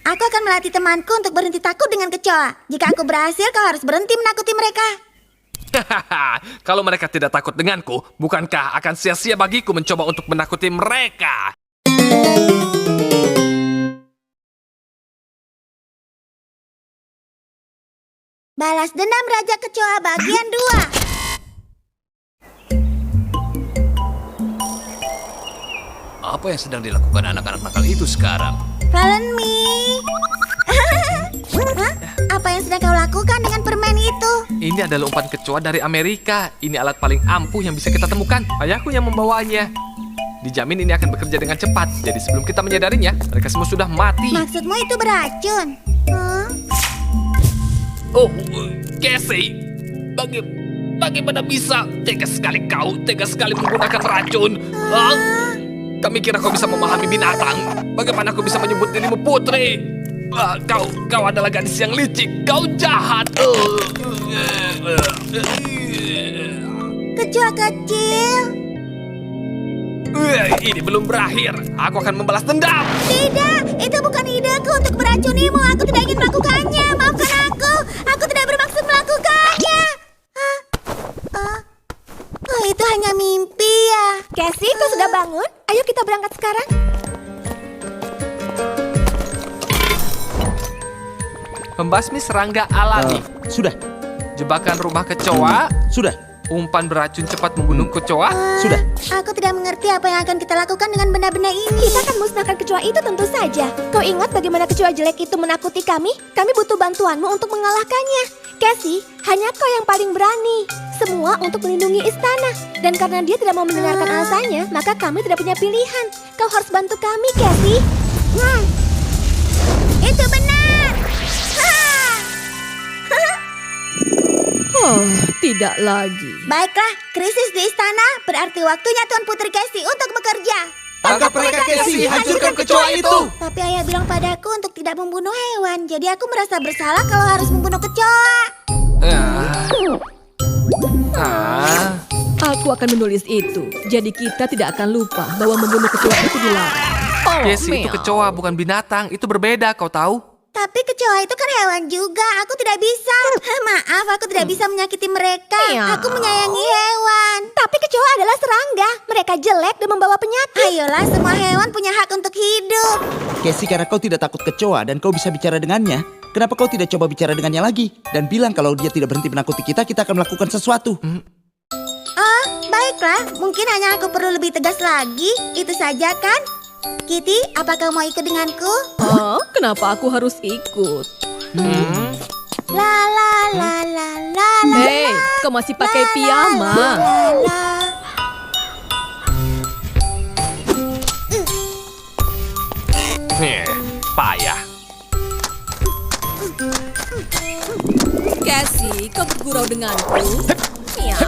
Aku akan melatih temanku untuk berhenti takut dengan kecoa. Jika aku berhasil, kau harus berhenti menakuti mereka. Hahaha, kalau mereka tidak takut denganku, bukankah akan sia-sia bagiku mencoba untuk menakuti mereka? Balas dendam Raja Kecoa bagian 2. Apa yang sedang dilakukan anak-anak nakal itu sekarang? Follow me. Hah? Apa yang sedang kau lakukan dengan permen itu? Ini adalah umpan kecoa dari Amerika. Ini alat paling ampuh yang bisa kita temukan. Ayahku yang membawanya. Dijamin ini akan bekerja dengan cepat. Jadi sebelum kita menyadarinya, mereka semua sudah mati. Maksudmu itu beracun? Oh, Casey, bagaimana bisa? Tega sekali kau, tega sekali menggunakan racun. Hah? Kami kira kau bisa memahami binatang. Bagaimana kau bisa menyebut dirimu putri? Kau adalah gadis yang licik. Kau jahat. Kecoa kecil. Ini belum berakhir. Aku akan membalas dendam. Tidak, itu bukan ideku untuk meracunimu. Aku tidak ingin melakukannya. Maafkan aku. Aku tidak bermaksud melakukannya. Oh, itu hanya mimpi ya. Casey, kau sudah bangun? Ayo kita berangkat sekarang. Membasmi serangga alami. Sudah, Jebakan rumah kecoa. sudah, Umpan beracun cepat membunuh kecoa. sudah. Aku tidak mengerti apa yang akan kita lakukan dengan benda-benda ini. Kita akan musnahkan kecoa itu tentu saja. Kau ingat bagaimana kecoa jelek itu menakuti kami? Kami butuh bantuanmu untuk mengalahkannya. Casey, hanya kau yang paling berani. Semua untuk melindungi istana. Dan karena dia tidak mau mendengarkan alasannya, maka kami tidak punya pilihan. Kau harus bantu kami, Casey. Itu benar. Oh, tidak lagi. Baiklah, krisis di istana berarti waktunya Tuan Putri Casey untuk bekerja. Tangkap mereka, Casey. Hancurkan kecoa itu. Tapi ayah bilang padaku untuk tidak membunuh hewan. Jadi aku merasa bersalah kalau harus membunuh kecoa. Aku akan menulis itu. Jadi kita tidak akan lupa bahwa membunuh kecoa itu dilarang. Oh, Casey, itu meow. kecoa bukan binatang. Itu berbeda, kau tahu? Tapi kecoa itu kan hewan juga. Aku tidak bisa. Maaf, aku tidak bisa menyakiti mereka. Iya. Aku menyayangi hewan. Tapi kecoa adalah serangga. Mereka jelek dan membawa penyakit. Ayolah, semua hewan punya hak untuk hidup. Casey, karena kau tidak takut kecoa dan kau bisa bicara dengannya, kenapa kau tidak coba bicara dengannya lagi? Dan bilang kalau dia tidak berhenti menakuti kita akan melakukan sesuatu. Oh, baiklah. Mungkin hanya aku perlu lebih tegas lagi. Itu saja kan? Kitty, apa kau mau ikut denganku? Oh, kenapa aku harus ikut? La la la la la la. Hei, kau masih pakai piyama. La. Payah. Casey, kau bergurau denganku. Meow.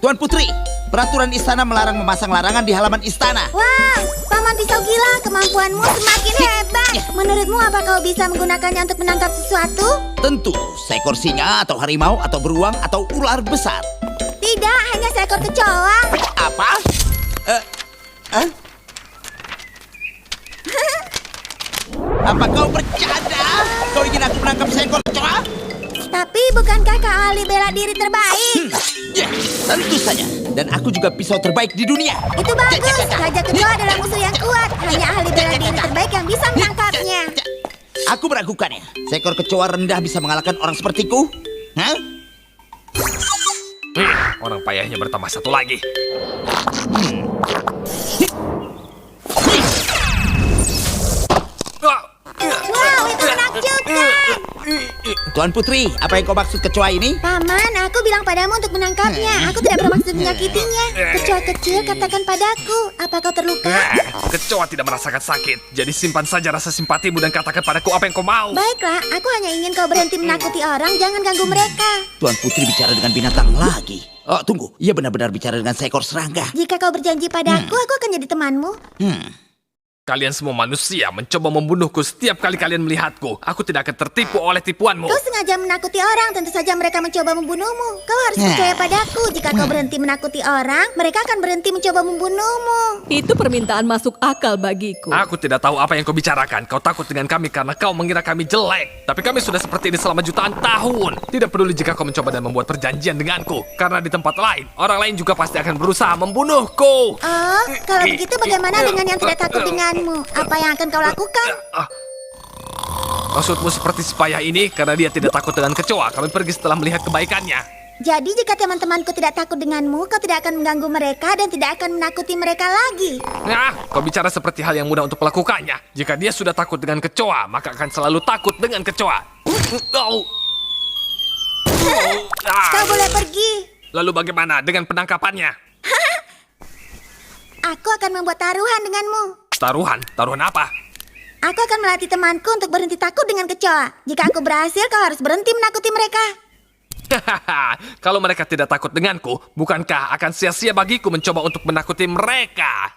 Tuan Putri, peraturan istana melarang memasang larangan di halaman istana. Wah, Paman Pisau Gila, kemampuanmu semakin hebat. Menurutmu apa kau bisa menggunakannya untuk menangkap sesuatu? Tentu, seekor singa atau harimau atau beruang atau ular besar. Tidak, hanya seekor kecoa. Apa? Apa kau bercanda? Kau ingin aku menangkap seekor kecoa? Tapi bukankah kau ahli bela diri terbaik? Ya, tentu saja. Dan aku juga pisau terbaik di dunia. Itu bagus. Raja Kecoa adalah musuh yang kuat. Hanya ahli bela diri terbaik yang bisa menangkapnya. Aku meragukannya. Seekor kecoa rendah bisa mengalahkan orang sepertiku? Hah? Orang payahnya bertambah satu lagi. Wow, itu menakjubkan. Tuan Putri, apa yang kau maksud kecoa ini? Paman, aku bilang padamu untuk menangkapnya. Aku tidak bermaksud menyakitinya. Kecoa kecil, katakan padaku. Apa kau terluka? Kecoa tidak merasakan sakit. Jadi simpan saja rasa simpatimu dan katakan padaku apa yang kau mau. Baiklah, aku hanya ingin kau berhenti menakuti orang. Jangan ganggu mereka. Tuan Putri bicara dengan binatang lagi. Oh, tunggu. Ia benar-benar bicara dengan seekor serangga. Jika kau berjanji padaku, aku akan jadi temanmu. Kalian semua manusia mencoba membunuhku setiap kali kalian melihatku. Aku tidak akan tertipu oleh tipuanmu. Kau sengaja menakuti orang, tentu saja mereka mencoba membunuhmu. Kau harus percaya padaku. Jika kau berhenti menakuti orang, mereka akan berhenti mencoba membunuhmu. Itu permintaan masuk akal bagiku. Aku tidak tahu apa yang kau bicarakan. Kau takut dengan kami karena kau mengira kami jelek. Tapi kami sudah seperti ini selama jutaan tahun. Tidak peduli jika kau mencoba dan membuat perjanjian denganku. Karena di tempat lain, orang lain juga pasti akan berusaha membunuhku. Oh, kalau begitu bagaimana dengan yang tidak takut denganmu? Apa yang akan kau lakukan? Maksudmu seperti si payah ini karena dia tidak takut dengan kecoa. Kami pergi setelah melihat kebaikannya. Jadi jika teman-temanku tidak takut denganmu, kau tidak akan mengganggu mereka dan tidak akan menakuti mereka lagi. Nah, kau bicara seperti hal yang mudah untuk melakukannya. Jika dia sudah takut dengan kecoa, maka akan selalu takut dengan kecoa. Kau boleh pergi. Lalu bagaimana dengan penangkapannya? Aku akan membuat taruhan denganmu. Taruhan? Taruhan apa? Aku akan melatih temanku untuk berhenti takut dengan kecoa. Jika aku berhasil, kau harus berhenti menakuti mereka. Kalau mereka tidak takut denganku, bukankah akan sia-sia bagiku mencoba untuk menakuti mereka?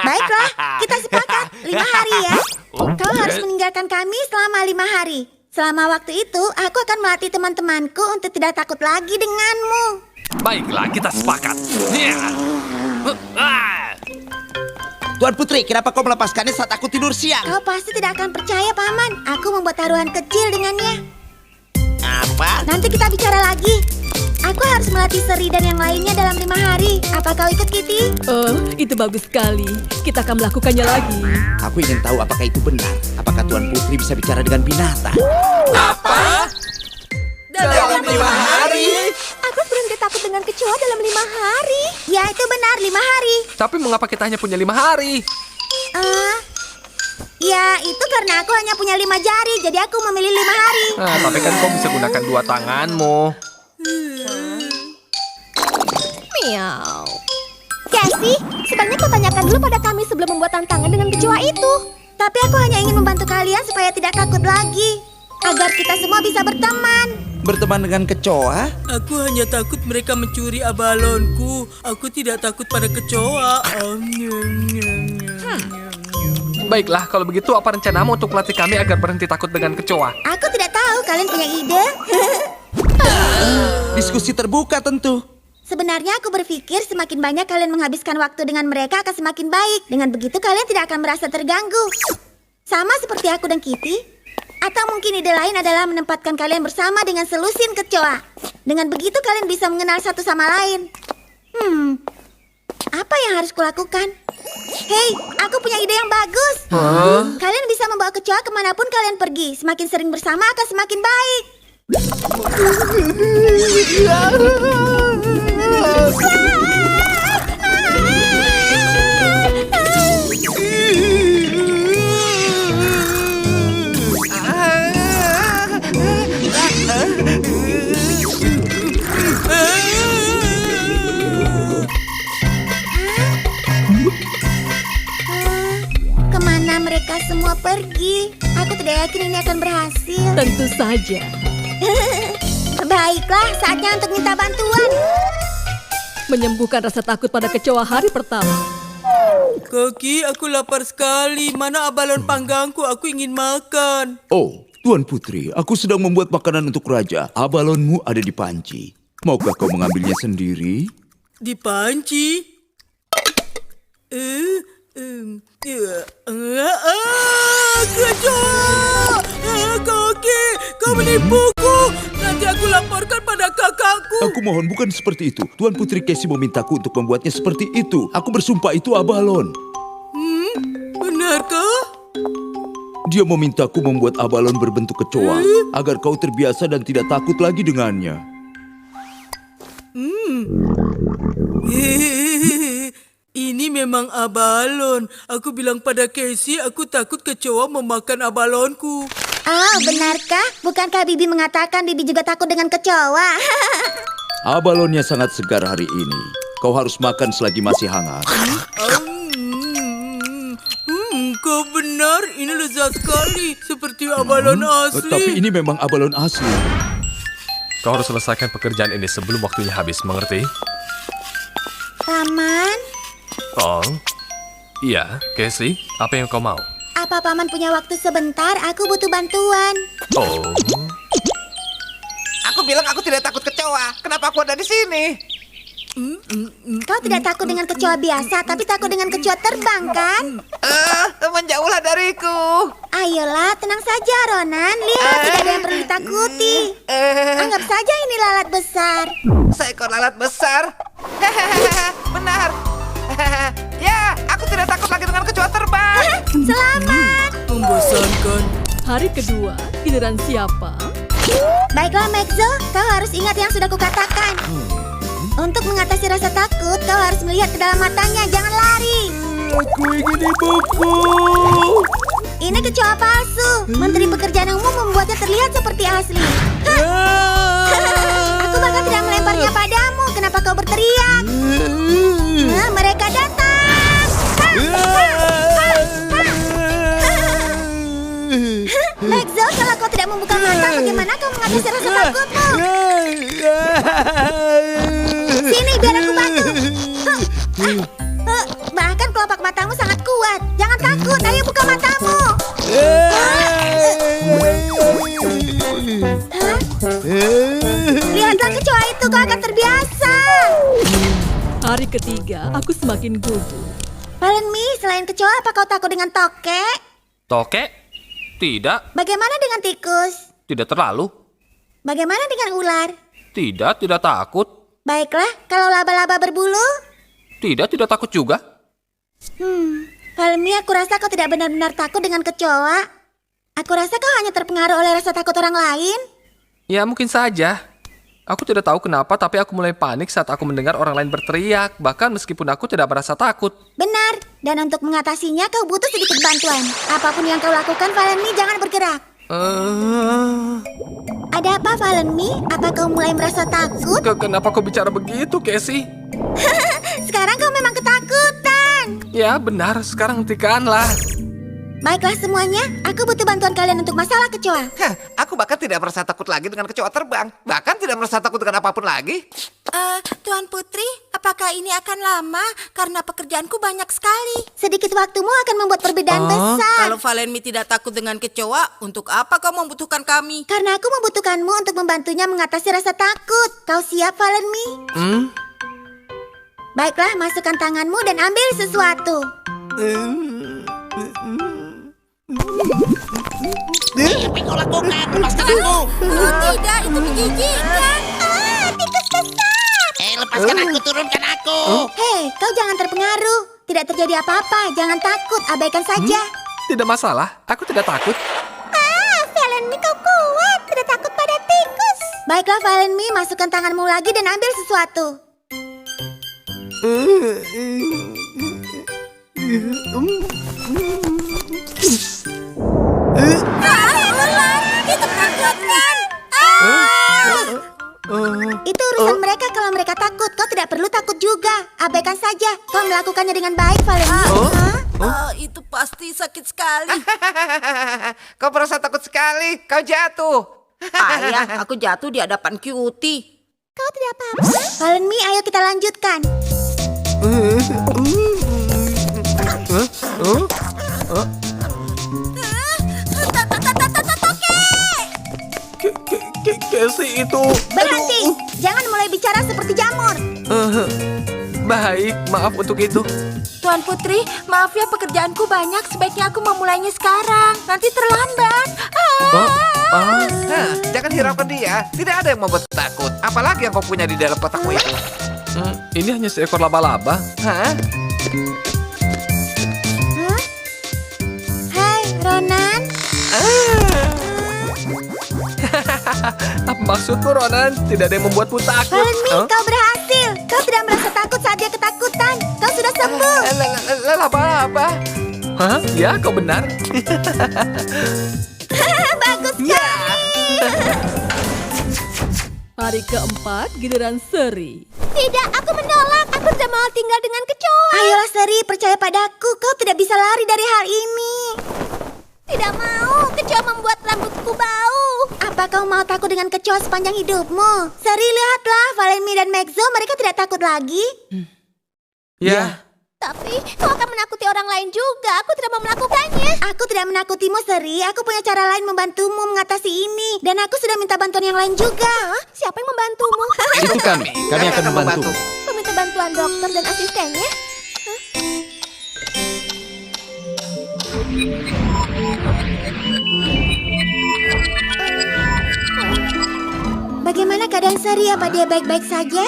Baiklah, kita sepakat 5 hari ya. Kau harus meninggalkan kami selama 5 hari. Selama waktu itu, aku akan melatih teman-temanku untuk tidak takut lagi denganmu. Baiklah, kita sepakat. Tuan Putri, kenapa kau melepaskannya saat aku tidur siang? Kau pasti tidak akan percaya, Paman. Aku membuat taruhan kecil dengannya. Apa? Nanti kita bicara lagi. Aku harus melatih Seri dan yang lainnya dalam 5 hari. Apa kau ikut, Kitty? Oh, itu bagus sekali. Kita akan melakukannya lagi. Aku ingin tahu apakah itu benar. Apakah Tuan Putri bisa bicara dengan binatang? Apa? Dalam 5 hari? Aku berhenti takut dengan kecoa dalam 5 hari. Ya, itu benar, 5 hari. Tapi mengapa kita hanya punya 5 hari? Ya, itu karena aku hanya punya 5 jari, jadi aku memilih 5 hari. Tapi kan kau bisa gunakan 2 tanganmu. Miau. Cassie, sebaiknya kau tanyakan dulu pada kami sebelum membuat tantangan dengan kecoa itu. Tapi aku hanya ingin membantu kalian supaya tidak takut lagi. Agar kita semua bisa berteman. Berteman dengan kecoa? Aku hanya takut mereka mencuri abalonku. Aku tidak takut pada kecoa. Baiklah, kalau begitu apa rencanamu untuk melatih kami agar berhenti takut dengan kecoa? Aku tidak tahu, kalian punya ide? Diskusi terbuka tentu. Sebenarnya aku berpikir semakin banyak kalian menghabiskan waktu dengan mereka akan semakin baik. Dengan begitu kalian tidak akan merasa terganggu. Sama seperti aku dan Kitty. Atau mungkin ide lain adalah menempatkan kalian bersama dengan selusin kecoa. Dengan begitu kalian bisa mengenal satu sama lain. Apa yang harus kulakukan? Hei, aku punya ide yang bagus. Kalian bisa membawa kecoa kemanapun kalian pergi. Semakin sering bersama akan semakin baik. Kemana mereka semua pergi? Aku tidak yakin ini akan berhasil. Tentu saja. Baiklah, saatnya untuk minta bantuan. Menyembuhkan rasa takut pada kecoa hari pertama. Kaki, aku lapar sekali. Mana abalon panggangku? Aku ingin makan. Oh, Tuan Putri, aku sedang membuat makanan untuk raja. Abalonmu ada di panci. Maukah kau mengambilnya sendiri? Di panci? Kecoa! Kaki, kau menipuku. Nanti aku laporkan pada kakakku. Aku mohon, bukan seperti itu. Tuan Putri Casey memintaku untuk membuatnya seperti itu. Aku bersumpah itu abalon. Benarkah? Dia memintaku membuat abalon berbentuk kecoa agar kau terbiasa dan tidak takut lagi dengannya. Ini memang abalon. Aku bilang pada Casey, aku takut kecoa memakan abalonku. Oh, benarkah? Bukankah Bibi mengatakan Bibi juga takut dengan kecoa? Abalonnya sangat segar hari ini. Kau harus makan selagi masih hangat. Kau benar, ini lezat sekali. Seperti abalon asli. Tapi ini memang abalon asli. Kau harus selesaikan pekerjaan ini sebelum waktunya habis, mengerti? Paman, Oh, Iya, Casey, apa yang kau mau? Apa paman punya waktu sebentar? Aku butuh bantuan. Oh, Aku bilang aku tidak takut kecoa. Kenapa aku ada di sini? Kau tidak takut dengan kecoa biasa, tapi takut dengan kecoa terbang, kan? Menjauhlah dariku. Ayolah, tenang saja, Ronan. Lihat, tidak ada yang perlu ditakuti. Anggap saja ini lalat besar. Seekor lalat besar. Benar. Ya, aku tidak takut lagi dengan kecoa terbang. Selamat. Membosankan. Hari kedua, giliran siapa? Baiklah, Maxo. Kau harus ingat yang sudah kukatakan. Untuk mengatasi rasa takut, kau harus melihat ke dalam matanya. Jangan lari. Aku ingin dipukul. Ini kecoa palsu. Menteri Pekerjaan Umum membuatnya terlihat seperti asli. Aku bahkan tidak melemparnya padamu. Kenapa kau berteriak? Nah, mereka datang. Maxo, kalau kau tidak membuka mata, bagaimana kau mengatasi rasa takutmu? Sini, biar aku bantu. Bahkan kelopak matamu sangat kuat. Jangan takut, ayo buka matamu. Lihatlah kecoa itu, kau akan terbiasa. Hari ketiga, aku semakin gugup. Valenmi, selain kecoa, apa kau takut dengan tokek? tokek? Tidak, Bagaimana dengan tikus? tidak terlalu. Bagaimana dengan ular? Tidak takut. Baiklah, kalau laba-laba berbulu? Tidak takut juga. Valenmi, aku rasa kau tidak benar-benar takut dengan kecoa. Aku rasa kau hanya terpengaruh oleh rasa takut orang lain. Ya, mungkin saja. Aku tidak tahu kenapa, tapi aku mulai panik saat aku mendengar orang lain berteriak. Bahkan meskipun aku tidak merasa takut. Benar, dan untuk mengatasinya kau butuh sedikit bantuan. Apapun yang kau lakukan, Valenmi, jangan bergerak. Ada apa, Valenmi? Apa kau mulai merasa takut? Kenapa kau bicara begitu, Casey? Sekarang kau memang ketakutan. Ya, benar. Sekarang hentikanlah. Baiklah semuanya, aku butuh bantuan kalian untuk masalah kecoa. Aku bahkan tidak merasa takut lagi dengan kecoa terbang. Bahkan tidak merasa takut dengan apapun lagi. Tuan Putri, apakah ini akan lama? Karena pekerjaanku banyak sekali. Sedikit waktumu akan membuat perbedaan besar. Kalau Valenmi tidak takut dengan kecoa, untuk apa kau membutuhkan kami? Karena aku membutuhkanmu untuk membantunya mengatasi rasa takut. Kau siap, Valenmi? Baiklah, masukkan tanganmu dan ambil sesuatu. Apa yang kau lakukan? Lepaskan aku. Tidak, itu menjijikkan. Tikus besar! Lepaskan aku, turunkan aku. Hei, kau jangan terpengaruh. Tidak terjadi apa-apa, jangan takut, abaikan saja. Tidak masalah. Aku tidak takut. Valenmi, kau kuat, tidak takut pada tikus. Baiklah, Valenmi, masukkan tanganmu lagi dan ambil sesuatu. Itu menakutkan. Itu urusan mereka kalau mereka takut. Kau tidak perlu takut juga. Abaikan saja. Kau melakukannya dengan baik, Valenmi. Itu pasti sakit sekali. Kau merasa takut sekali. Kau jatuh. Ayah, aku jatuh di hadapan Cutie. Kau tidak apa-apa. Valenmi, ayo kita lanjutkan. Casey itu... Berhenti. Jangan mulai bicara seperti jamur. Baik, maaf untuk itu. Tuan Putri, maaf ya pekerjaanku banyak. Sebaiknya aku memulainya sekarang. Nanti terlambat. Jangan hiraukan dia. Tidak ada yang membuat takut. Apalagi yang kau punya di dalam kotakmu itu. Ini hanya seekor laba-laba. Hai, Ronan. Apa maksudmu, Ronan? Tidak ada yang membuatmu takut. Valenmi, kau berhasil. Kau tidak merasa takut saat dia ketakutan. Kau sudah sembuh. Laba-laba. Hah? Ya, kau benar. Bagus sekali. Hari keempat, giliran Seri. Tidak, aku menolak. Aku tidak mau tinggal dengan kecoa. Ayolah, Seri, percaya padaku. Kau tidak bisa lari dari hal ini. Tidak mau, kecoa membuat rambutku bau. Apa kau mau takut dengan kecoa sepanjang hidupmu? Seri, lihatlah. Valenmi dan Maxo, mereka tidak takut lagi. Ya. Tapi kau akan menakuti orang lain juga. Aku tidak mau melakukannya. Aku tidak menakutimu, Seri. Aku punya cara lain membantumu mengatasi ini. Dan aku sudah minta bantuan yang lain juga. Hah? Siapa yang membantumu? Itu kami akan membantu. Meminta bantuan dokter dan asistennya? Bagaimana keadaan Seri? Apa dia baik-baik saja?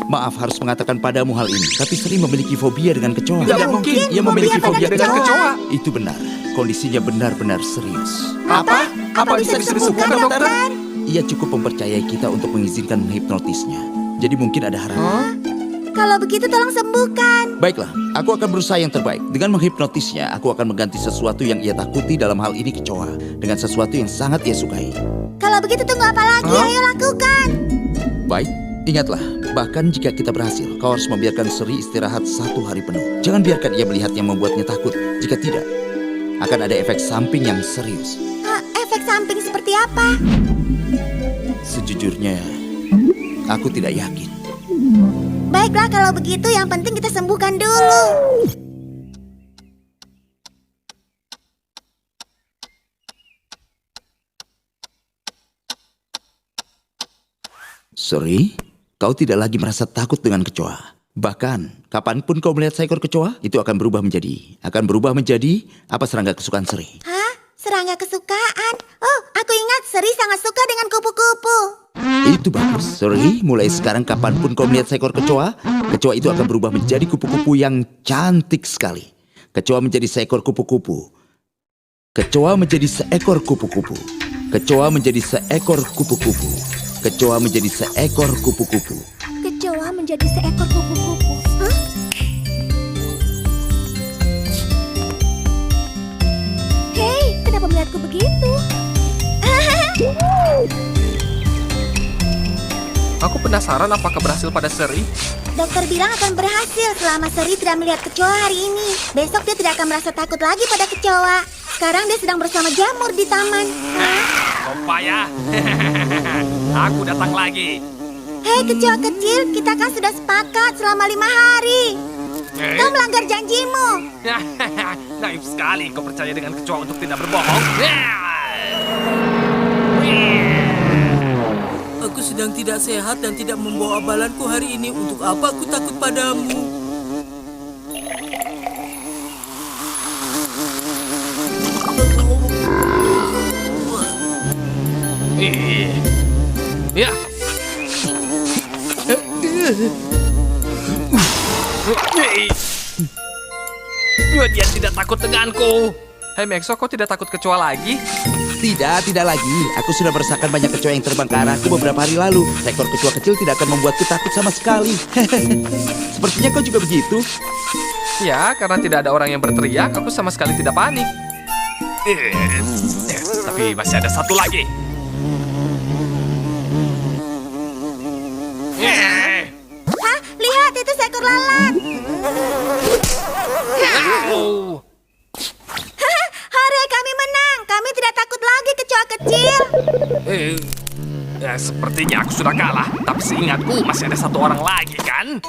Maaf harus mengatakan padamu hal ini, tapi Seri memiliki fobia dengan kecoa. Tidak mungkin. Ia memiliki Fobia fobia pada dengan kecoa. kecoa. Itu benar. Kondisinya benar-benar serius. Apa bisa disembuhkan, dokter? Ia cukup mempercayai kita untuk mengizinkan menghipnotisnya. Jadi mungkin ada harapan. Kalau begitu tolong sembuhkan. Baiklah, aku akan berusaha yang terbaik. Dengan menghipnotisnya, aku akan mengganti sesuatu yang ia takuti dalam hal ini kecoa dengan sesuatu yang sangat ia sukai. Kalau begitu tunggu apa lagi? Ayo lakukan. Baik, ingatlah, bahkan jika kita berhasil, kau harus membiarkan Seri istirahat 1 hari penuh. Jangan biarkan ia melihat yang membuatnya takut. Jika tidak, akan ada efek samping yang serius. Efek samping seperti apa? Sejujurnya, aku tidak yakin. Baiklah kalau begitu yang penting kita sembuhkan dulu. Seri, kau tidak lagi merasa takut dengan kecoa. Bahkan, kapanpun kau melihat seekor kecoa, itu akan berubah menjadi apa serangga kesukaan Seri. Hah? Serangga kesukaan? Oh, aku ingat Seri sangat suka dengan kupu-kupu. Itu bagus, Seri. Mulai sekarang kapanpun kau melihat seekor kecoa, kecoa itu akan berubah menjadi kupu-kupu yang cantik sekali. Kecoa menjadi seekor kupu-kupu. Kecoa menjadi seekor kupu-kupu. Kecoa menjadi seekor kupu-kupu. Kecoa menjadi seekor kupu-kupu. Kecoa menjadi seekor kupu-kupu. Hah? Hei, kenapa melihatku begitu? Aku penasaran apakah berhasil pada Seri. Dokter bilang akan berhasil selama Seri tidak melihat kecoa hari ini. Besok dia tidak akan merasa takut lagi pada kecoa. Sekarang dia sedang bersama jamur di taman. Kopaya. Aku datang lagi. Hei kecoa kecil, kita kan sudah sepakat selama 5 hari. Kau melanggar janjimu. Naif sekali kau percaya dengan kecoa untuk tidak berbohong. Aku sedang tidak sehat dan tidak membawa balanku hari ini. Untuk apa aku takut padamu? Ya. Dia tidak takut denganku. Hei Maxo, kau tidak takut kecoa lagi? Tidak lagi. Aku sudah merasakan banyak kecoa yang terbang ke arahku beberapa hari lalu. Seekor kecoa kecil tidak akan membuatku takut sama sekali. Sepertinya kau juga begitu. Ya, karena tidak ada orang yang berteriak, aku sama sekali tidak panik. Tapi masih ada satu lagi. Hah? Lihat itu seekor lalat. Oh. Hore, kami menang. Kami tidak takut lagi kecoa kecil. Ya, sepertinya aku sudah kalah. Tapi seingatku masih ada satu orang lagi, kan?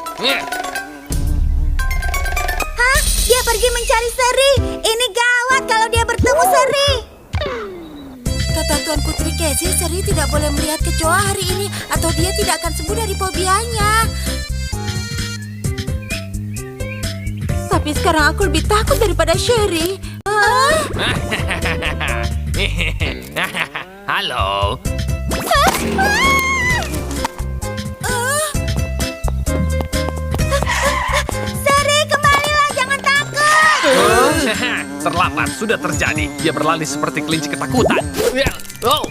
Hah? Dia pergi mencari Seri. Ini gawat kalau dia bertemu Seri. Kata Tuan Putri Casey, Seri tidak boleh melihat kecoa hari ini atau dia tidak akan sembuh dari fobianya. Tapi sekarang aku lebih takut daripada Sherry. Halo. Seri, kembalilah. Jangan takut. Terlambat, sudah terjadi. Dia berlari seperti kelinci ketakutan. Oh.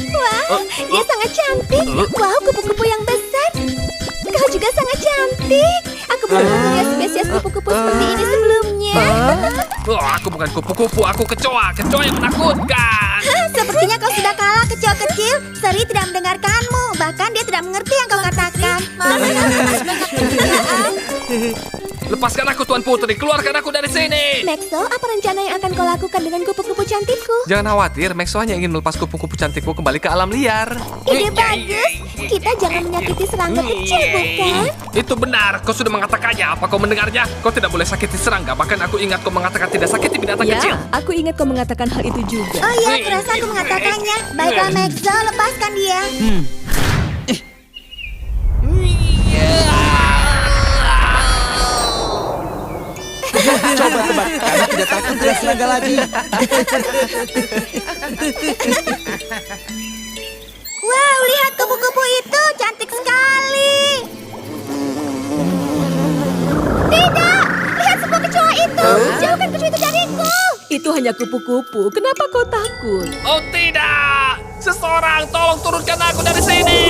Wow, dia sangat cantik. Wow, kupu-kupu yang besar. Kau juga sangat cantik. Aku belum melihat spesies kupu-kupu seperti ini sebelumnya. Oh, aku bukan kupu-kupu, aku kecoa. Kecoa yang menakutkan. Sepertinya kau sudah kalah, kecoa kecil. Seri tidak mendengarkanmu. Bahkan dia tidak mengerti yang kau katakan. Maaf, masih banyak pekerjaan. Lepaskan aku, Tuan Putri. Keluarkan aku dari sini. Maxo, apa rencana yang akan kau lakukan dengan kupu-kupu cantikku? Jangan khawatir, Maxo hanya ingin melepas kupu-kupu cantikku kembali ke alam liar. Ide bagus. Kita jangan menyakiti serangga kecil, bukan? Itu benar, kau sudah mengatakannya. Apa kau mendengarnya? Kau tidak boleh sakiti serangga. Bahkan aku ingat kau mengatakan tidak sakiti binatang kecil. Ya, aku ingat kau mengatakan hal itu juga. Oh iya, aku rasa aku mengatakannya. Baiklah, Maxo, lepaskan dia. Coba tebak, karena tidak takut dengan serangga lagi. Wow, lihat kupu-kupu itu. Cantik sekali. Tidak! Lihat semua kecoa itu! Jauhkan kecoa itu dariku! Itu hanya kupu-kupu. Kenapa kau takut? Oh tidak! Seseorang tolong turunkan aku dari sini!